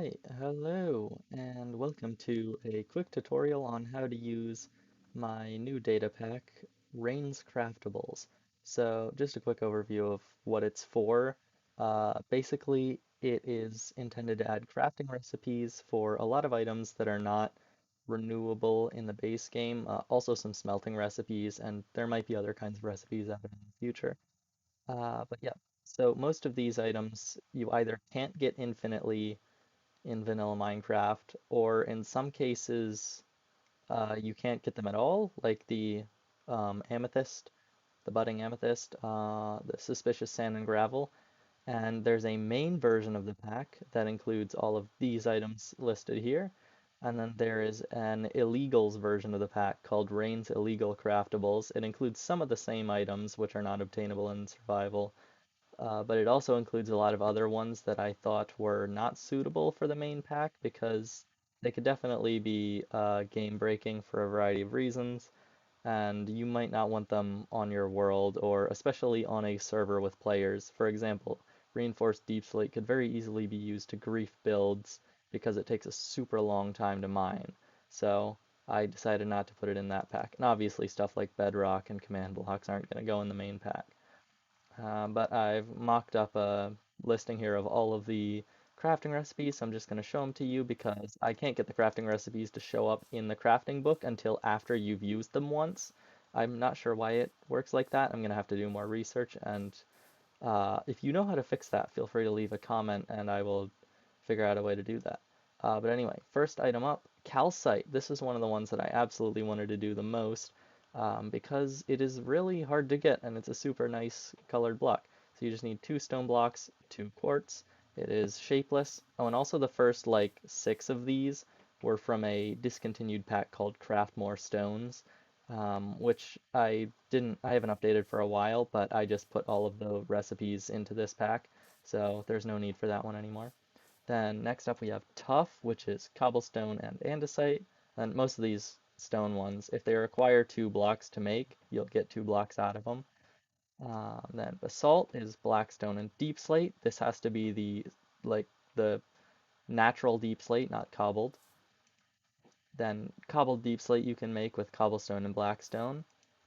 Hi, hello, and welcome to a quick tutorial on how to use my new data pack, Rayne's Craftables. So just a quick overview of what it's for. Basically, it is intended to add crafting recipes for a lot of items that are not renewable in the base game, also some smelting recipes, and there might be other kinds of recipes added in the future. But yeah, so most of these items you either can't get infinitely in vanilla Minecraft, or in some cases, you can't get them at all, like the amethyst, the budding amethyst, the suspicious sand and gravel. And there's a main version of the pack that includes all of these items listed here. And then there is an illegals version of the pack called Rayne's Illegal Craftables. It includes some of the same items which are not obtainable in survival, but it also includes a lot of other ones that I thought were not suitable for the main pack because they could definitely be game breaking for a variety of reasons, and you might not want them on your world or especially on a server with players. For example, reinforced deep slate could very easily be used to grief builds because it takes a super long time to mine. So I decided not to put it in that pack. And obviously stuff like bedrock and command blocks aren't going to go in the main pack. But I've mocked up a listing here of all of the crafting recipes, so I'm just going to show them to you because I can't get the crafting recipes to show up in the crafting book until after you've used them once. I'm not sure why it works like that. I'm going to have to do more research, and if you know how to fix that, feel free to leave a comment and I will figure out a way to do that. But anyway, first item up, calcite. This is one of the ones that I absolutely wanted to do the most because it is really hard to get and it's a super nice colored block. So you just need two stone blocks, two quartz. It is shapeless. Oh, and also the first like six of these were from a discontinued pack called Craft More Stones, which I haven't updated for a while, but I just put all of the recipes into this pack, so there's no need for that one anymore. Then next up we have Tough, which is cobblestone and andesite. And most of these stone ones, if they require two blocks to make, you'll get two blocks out of them. Then Basalt is blackstone and deep slate. This has to be the natural deep slate, not cobbled. Then cobbled deep slate you can make with cobblestone and blackstone.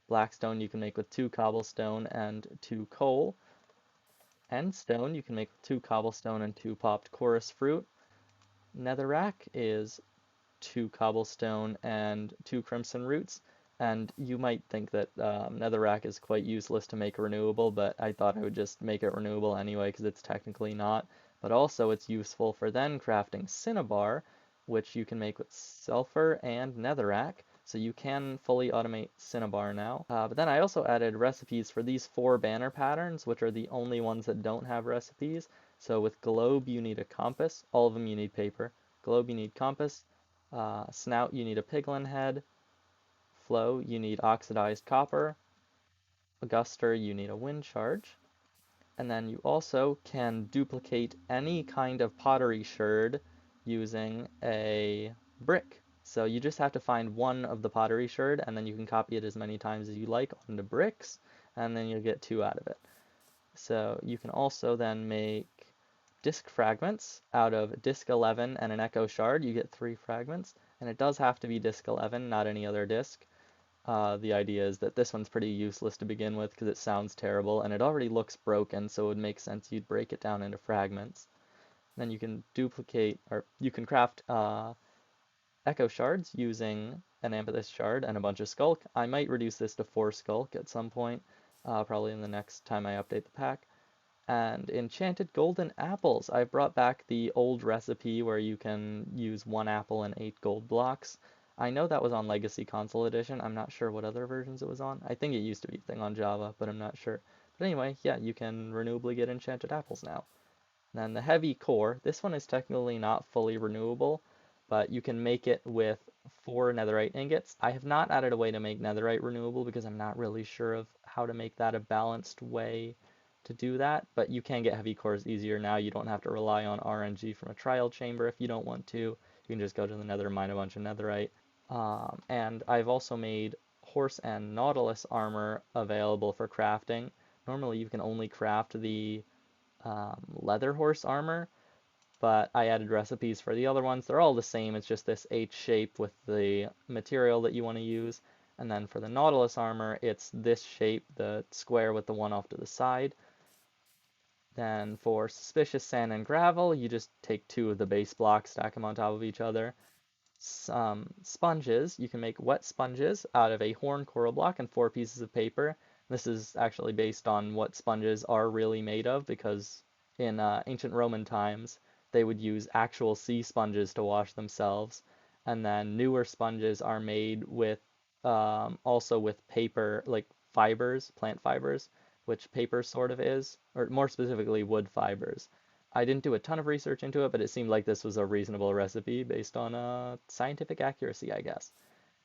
Blackstone you can make with two cobblestone and two coal. And stone you can make with two cobblestone and two popped chorus fruit. Netherrack is two cobblestone and two crimson roots. And you might think that netherrack is quite useless to make renewable, but I thought I would just make it renewable anyway because it's technically not. But also it's useful for then crafting cinnabar, which you can make with sulfur and netherrack. So you can fully automate cinnabar now. But then I also added recipes for these four banner patterns, which are the only ones that don't have recipes. So with globe you need a compass, all of them you need paper. Globe you need compass, snout you need a piglin head, flow you need oxidized copper, auguster you need a wind charge, and then you also can duplicate any kind of pottery sherd using a brick. So you just have to find one of the pottery sherd and then you can copy it as many times as you like onto bricks and then you'll get two out of it. So you can also then make disk fragments out of disk 11 and an echo shard. You get three fragments, and it does have to be disk 11, not any other disk. The idea is that this one's pretty useless to begin with because it sounds terrible and it already looks broken, so it would make sense you'd break it down into fragments. Then you can duplicate, or you can craft echo shards using an amethyst shard and a bunch of skulk. I might reduce this to 4 skulk at some point, probably in the next time I update the pack. And enchanted golden apples. I brought back the old recipe where you can use one apple and 8 gold blocks. I know that was on Legacy Console Edition. I'm not sure what other versions it was on. I think it used to be a thing on Java, but I'm not sure. But anyway, yeah, you can renewably get enchanted apples now. Then the heavy core. This one is technically not fully renewable, but you can make it with 4 netherite ingots. I have not added a way to make netherite renewable because I'm not really sure of how to make that a balanced way to do that, but you can get heavy cores easier now. You don't have to rely on RNG from a trial chamber if you don't want to. You can just go to the nether, mine a bunch of netherite. And I've also made horse and nautilus armor available for crafting. Normally you can only craft the leather horse armor, but I added recipes for the other ones. They're all the same. It's just this H shape with the material that you want to use. And then for the Nautilus armor, it's this shape, the square with the one off to the side. Then for Suspicious Sand and Gravel, you just take two of the base blocks, stack them on top of each other. Some sponges, you can make wet sponges out of a horn coral block and 4 pieces of paper. This is actually based on what sponges are really made of, because in ancient Roman times they would use actual sea sponges to wash themselves, and then newer sponges are made with also with paper, like fibers, plant fibers, which paper sort of is, or more specifically wood fibers. I didn't do a ton of research into it, but it seemed like this was a reasonable recipe based on scientific accuracy, I guess.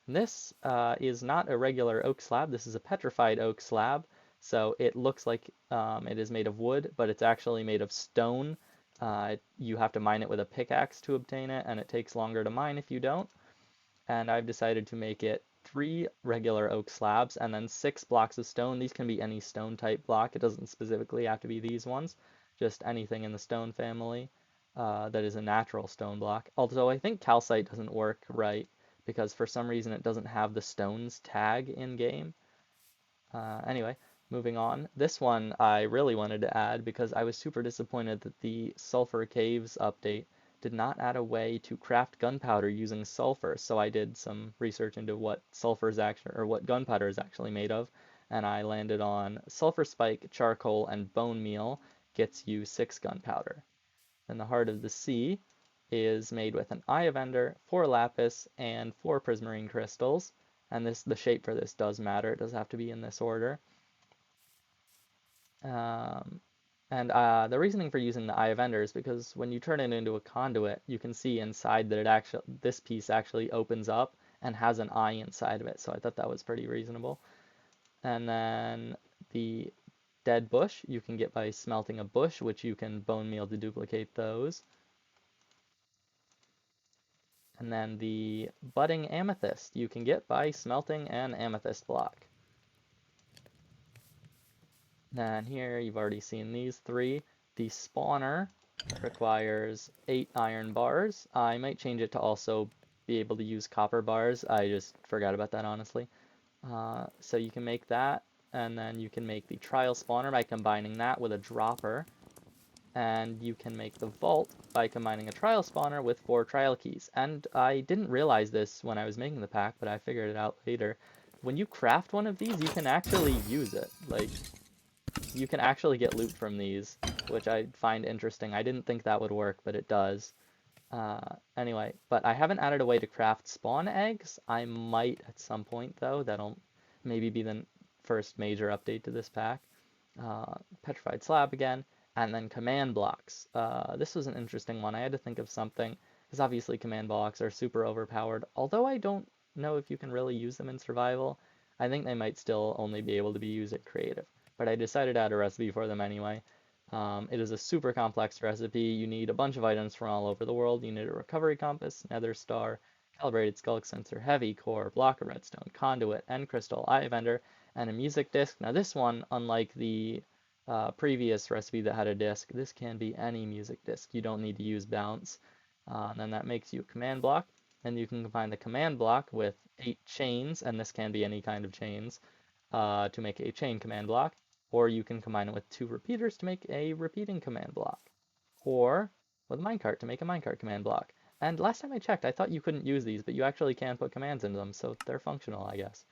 And this is not a regular oak slab. This is a petrified oak slab. So it looks like it is made of wood, but it's actually made of stone. You have to mine it with a pickaxe to obtain it, and it takes longer to mine if you don't. And I've decided to make it 3 regular oak slabs and then 6 blocks of stone. These can be any stone type block. It doesn't specifically have to be these ones, just anything in the stone family that is a natural stone block. Although I think calcite doesn't work right because for some reason it doesn't have the stones tag in game. Anyway, moving on. This one I really wanted to add because I was super disappointed that the Sulfur Caves update did not add a way to craft gunpowder using sulfur. So I did some research into what sulfur is actually, or what gunpowder is actually made of, and I landed on sulfur spike, charcoal, and bone meal gets you 6 gunpowder. Then the Heart of the Sea is made with an Eye of Ender, 4 lapis, and 4 prismarine crystals. And the shape for this does matter. It does have to be in this order. Um, and the reasoning for using the Eye of Ender is because when you turn it into a conduit, you can see inside that this piece actually opens up and has an eye inside of it. So I thought that was pretty reasonable. And then the dead bush you can get by smelting a bush, which you can bone meal to duplicate those. And then the budding amethyst you can get by smelting an amethyst block. Then here you've already seen these 3. The spawner requires 8 iron bars. I might change it to also be able to use copper bars. I just forgot about that, honestly. So you can make that, and then you can make the trial spawner by combining that with a dropper. And you can make the vault by combining a trial spawner with 4 trial keys. And I didn't realize this when I was making the pack, but I figured it out later. When you craft one of these, you can actually use it. Like, you can actually get loot from these, which I find interesting. I didn't think that would work, but it does. Anyway, but I haven't added a way to craft spawn eggs. I might at some point, though. That'll maybe be the first major update to this pack. Petrified slab again, and then command blocks. This was an interesting one. I had to think of something, because obviously command blocks are super overpowered, although I don't know if you can really use them in survival. I think they might still only be able to be used at creative, but I decided to add a recipe for them anyway. It is a super complex recipe. You need a bunch of items from all over the world. You need a recovery compass, nether star, calibrated skulk sensor, heavy core, block of redstone, conduit, end crystal, eye of ender, and a music disc. Now this one, unlike the previous recipe that had a disc, this can be any music disc. You don't need to use bounce. And then that makes you a command block, and you can combine the command block with 8 chains, and this can be any kind of chains, to make a chain command block, or you can combine it with 2 repeaters to make a repeating command block, or with a minecart to make a minecart command block. And last time I checked, I thought you couldn't use these, but you actually can put commands into them, so they're functional, I guess.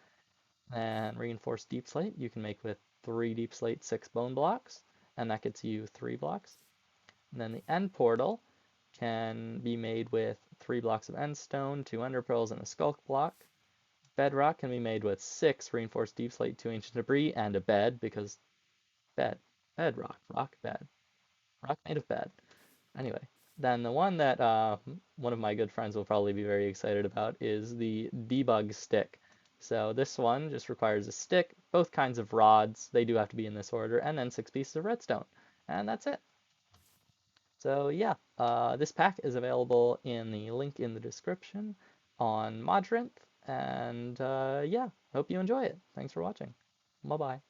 And reinforced deep slate you can make with 3 deep slate, 6 bone blocks, and that gets you 3 blocks. And then the end portal can be made with 3 blocks of end stone, 2 ender pearls, and a skulk block. Bedrock can be made with 6 reinforced deep slate, 2 ancient debris, and a bed, because bedrock, bed, rock made of bed. Anyway, then the one that one of my good friends will probably be very excited about is the debug stick. So this one just requires a stick, both kinds of rods, they do have to be in this order, and then 6 pieces of redstone. And that's it. So yeah, this pack is available in the link in the description on Modrinth, and yeah, hope you enjoy it. Thanks for watching. Bye-bye.